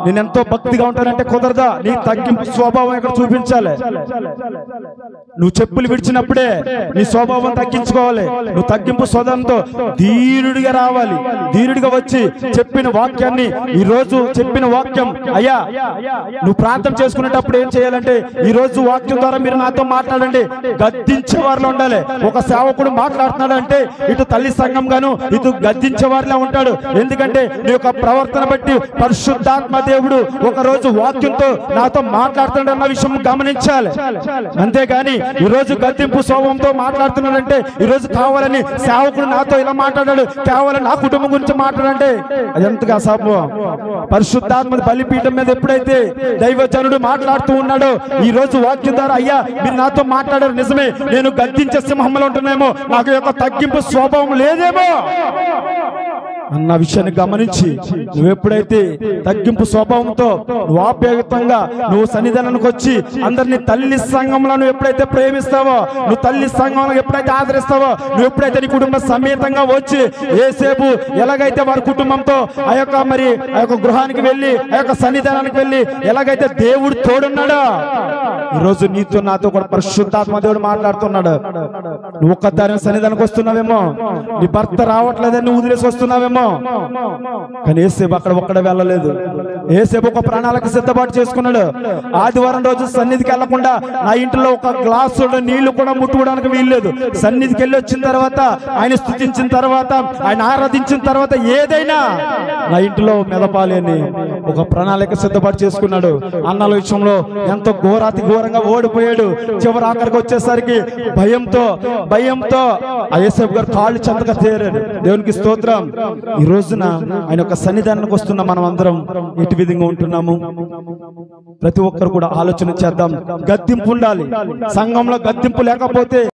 నేనెంతో భక్తిగా ఉంటానంటే కుదరదా. నీ తగ్గింపు స్వభావం ఇక్కడ చూపించాలి. నువ్వు చెప్పులు విడిచినప్పుడే నీ స్వభావం తగ్గించుకోవాలి. నువ్వు తగ్గింపు స్వభావంతో ధీరుడిగా రావాలి. ధీరుడిగా వచ్చి చెప్పిన వాక్యాన్ని, ఈ రోజు చెప్పిన వాక్యం అయ్యా నువ్వు ప్రార్థన చేసుకునేటప్పుడు ఏం చేయాలంటే, ఈ రోజు వాక్యం ద్వారా మీరు నాతో మాట్లాడండి. గద్దించే వారిలో ఉండాలి. ఒక సేవకుడు మాట్లాడుతున్నాడు అంటే ఇటు తల్లి సంఘం గాను ఇటు గద్దించే వారిలో ఉంటాడు. ఎందుకంటే నీ యొక్క ప్రవర్తన బట్టి పరిశుద్ధాత్మ దేవుడు ఒక రోజు వాక్యంతో నాతో మాట్లాడుతున్నాడు అన్న విషయం గమనించాలి. అంతేగాని ఈ రోజు గద్దింపు స్వభావంతో మాట్లాడుతున్నాడంటే, ఈ రోజు కావాలని సేవకుడు నాతో ఇలా మాట్లాడాడు, కావాలని నా కుటుంబం గురించి మాట్లాడంటే అది ఎంతగా అసంభవం. పరిశుద్ధాత్మ బలిపీఠం మీద ఎప్పుడైతే దైవజనుడు మాట్లాడుతూ ఉన్నాడో, ఈ రోజు వాక్యం ద్వారా అయ్యా మీరు నాతో మాట్లాడారు నిజమే, నేను గద్దించే సింహంలో ఉంటున్నామో, నాకు యొక్క తగ్గింపు స్వభావం లేదేమో అన్న విషయాన్ని గమనించి నువ్వు ఎప్పుడైతే తగ్గింపు స్వభావంతో నువ్వు ఆప్యాయంగా నువ్వు సన్నిధానానికి వచ్చి అందరినీ తల్లి సంఘంలో నువ్వు ఎప్పుడైతే ప్రేమిస్తావో, నువ్వు తల్లి సంఘంలో ఎప్పుడైతే ఆదరిస్తావో, నువ్వు ఎప్పుడైతే నీ కుటుంబ సమేతంగా వచ్చి యేసేపు ఎలాగైతే వారి కుటుంబంతో ఆ యొక్క గృహానికి వెళ్ళి ఆ యొక్క సన్నిధానానికి వెళ్ళి ఎలాగైతే దేవుడు తోడున్నాడో, ఈరోజు నీతో నాతో కూడా పరిశుద్ధాత్మ దేవుడు మాట్లాడుతున్నాడు. నువ్వు ఒక్కదాని సన్నిధానానికి వస్తున్నావేమో, నీ భర్త రావట్లేదని నువ్వు వదిలేసి వస్తున్నావేమో, కానీ యేసేపు అక్కడ ఒక్కడ వెళ్ళలేదు. యేసేపు ఒక ప్రణాళిక సిద్ధపాటు చేసుకున్నాడు. ఆదివారం రోజు సన్నిధికి వెళ్లకుండా నా ఇంట్లో ఒక గ్లాసు నీళ్లు కూడా ముట్టుకోవడానికి వీల్లేదు. సన్నిధికి వెళ్ళి వచ్చిన తర్వాత ఆయన స్తుతించిన తర్వాత ఆయన ఆరాధించిన తర్వాత ఏదైనా నా ఇంట్లో మెదపాలి అని ఒక ప్రణాళిక సిద్ధపాటు చేసుకున్నాడు. అన్నాల విషయంలో ఎంతో ఘోరాతి ఘోరంగా ఓడిపోయాడు. చివరి ఆఖరికి వచ్చేసరికి భయంతో ఆ యేసేపు గారు కాళ్ళు చెంతగా తేరాడు. దేవునికి స్తోత్రం. ఈ రోజున ఆయన యొక్క సన్నిధానానికి వస్తున్న మనం అందరం ఎటు విధంగా ఉంటున్నాము? ప్రతి ఒక్కరు కూడా ఆలోచన చేద్దాం. గద్దింపు ఉండాలి. సంఘంలో గద్దింపు లేకపోతే